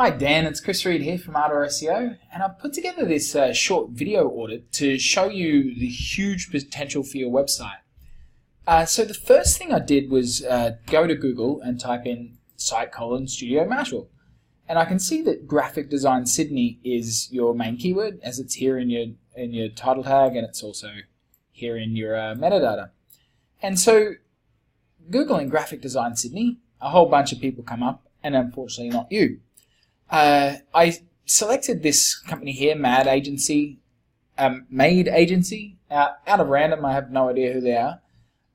Hi Dan, it's Chris Reed here from Ardor SEO, and I've put together this short video audit to show you the huge potential for your website. So the first thing I did was go to Google and type in Studio Marshall. And I can see that graphic design Sydney is your main keyword, as it's here in your title tag, and it's also here in your metadata. And so Googling graphic design Sydney, a whole bunch of people come up, and unfortunately not you. I selected this company here, Made Agency, out of random. I have no idea who they are.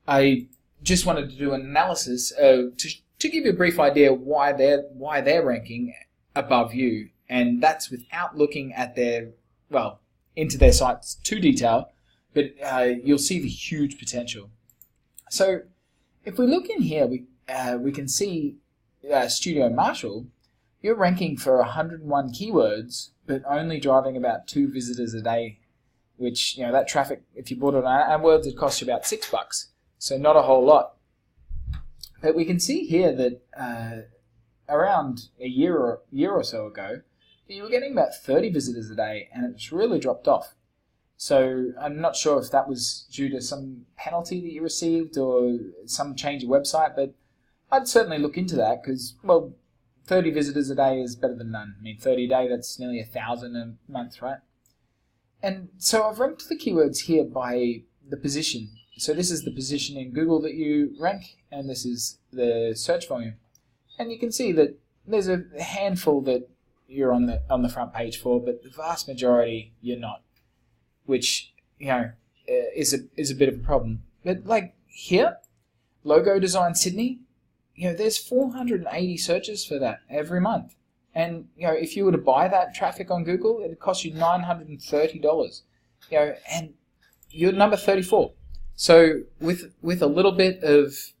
I just wanted to do an analysis to give you a brief idea why they're ranking above you, and that's without looking at into their sites too detail, but you'll see the huge potential. So if we look in here, we can see Studio Marshall. You're ranking for 101 keywords, but only driving about 2 visitors a day, which, that traffic, if you bought it on AdWords, it costs you about $6, so not a whole lot. But we can see here that around a year or so ago, you were getting about 30 visitors a day, and it's really dropped off. So I'm not sure if that was due to some penalty that you received or some change of website, but I'd certainly look into that because, 30 visitors a day is better than none. I mean, 30 a day, that's nearly 1,000 a month, right? And so I've ranked the keywords here by the position. So this is the position in Google that you rank, and this is the search volume. And you can see that there's a handful that you're on the front page for, but the vast majority you're not, which is a bit of a problem. But like here, logo design Sydney. There's 480 searches for that every month. And, if you were to buy that traffic on Google, it'd cost you $930. And you're number 34. So with a little bit of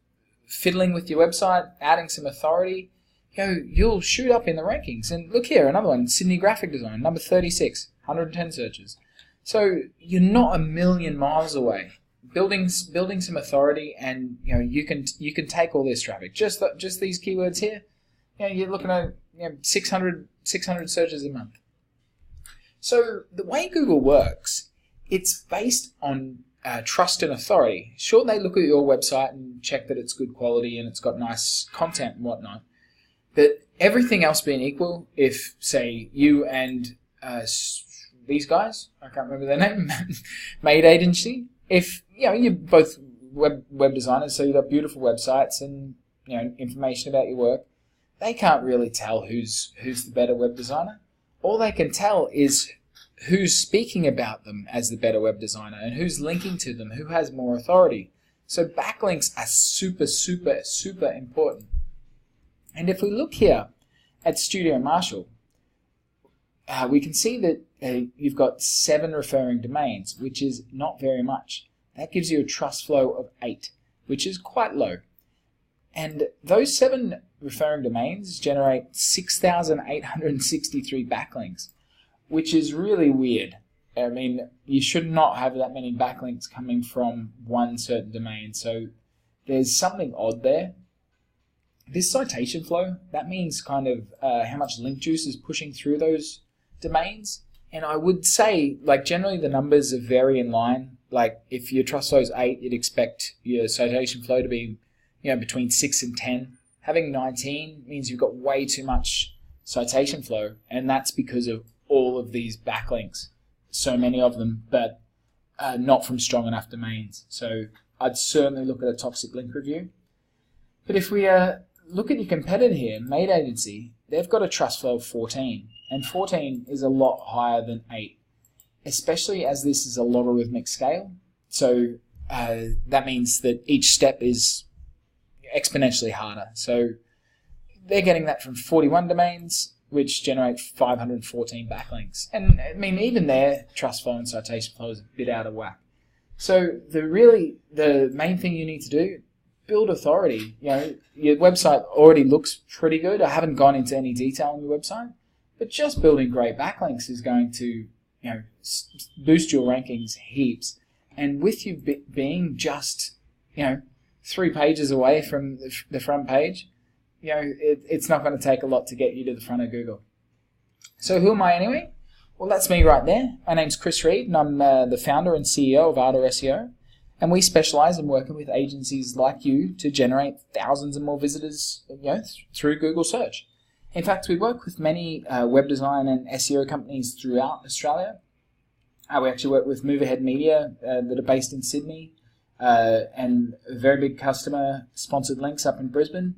fiddling with your website, adding some authority, you'll shoot up in the rankings. And look here, another one, Sydney Graphic Design, number 36, 110 searches. So you're not a million miles away. Building some authority, and you can take all this traffic. Just these keywords here, you're looking at 600 searches a month. So the way Google works, it's based on trust and authority. Sure, they look at your website and check that it's good quality and it's got nice content and whatnot. But everything else being equal, if say you and these guys, I can't remember their name, Made Agency. If you're both web designers, so you've got beautiful websites and information about your work, they can't really tell who's the better web designer. All they can tell is who's speaking about them as the better web designer and who's linking to them, who has more authority. So backlinks are super, super, super important. And if we look here at Studio Marshall, we can see that you've got 7 referring domains, which is not very much. That gives you a trust flow of 8, which is quite low. And those 7 referring domains generate 6,863 backlinks, which is really weird. I mean, you should not have that many backlinks coming from one certain domain, so there's something odd there. This citation flow, that means kind of how much link juice is pushing through those domains. And I would say, generally the numbers are very in line. Like, if your trust flow is 8, you'd expect your citation flow to be, between 6 and 10. Having 19 means you've got way too much citation flow, and that's because of all of these backlinks. So many of them, but not from strong enough domains. So I'd certainly look at a toxic link review. But if we look at your competitor here, Made Agency, they've got a trust flow of 14. And 14 is a lot higher than 8, especially as this is a logarithmic scale. So that means that each step is exponentially harder. So they're getting that from 41 domains, which generate 514 backlinks. And I mean, even their trust flow and citation flow is a bit out of whack. So the main thing you need to do, build authority. Your website already looks pretty good. I haven't gone into any detail on your website. But just building great backlinks is going to, boost your rankings heaps. And with you being just, 3 pages away from the front page, it's not going to take a lot to get you to the front of Google. So who am I anyway? Well, that's me right there. My name's Chris Reed, and I'm the founder and CEO of Audit SEO. And we specialize in working with agencies like you to generate thousands and more visitors, through Google search. In fact, we work with many web design and SEO companies throughout Australia. We actually work with Move Ahead Media that are based in Sydney, and a very big customer, Sponsored Links, up in Brisbane.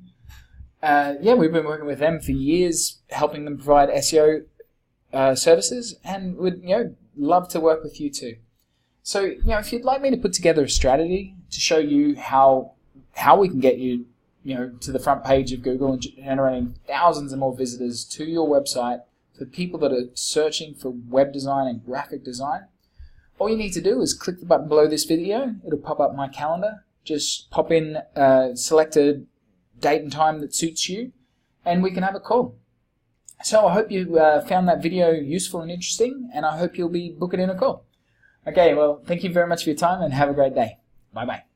We've been working with them for years, helping them provide SEO services, and would love to work with you too. So if you'd like me to put together a strategy to show you how we can get you to the front page of Google and generating thousands and more visitors to your website for people that are searching for web design and graphic design, all you need to do is click the button below this video. It'll pop up my calendar. Just pop in, select a date and time that suits you, and we can have a call. So I hope you found that video useful and interesting, and I hope you'll be booking in a call. Okay, well, thank you very much for your time, and have a great day. Bye-bye.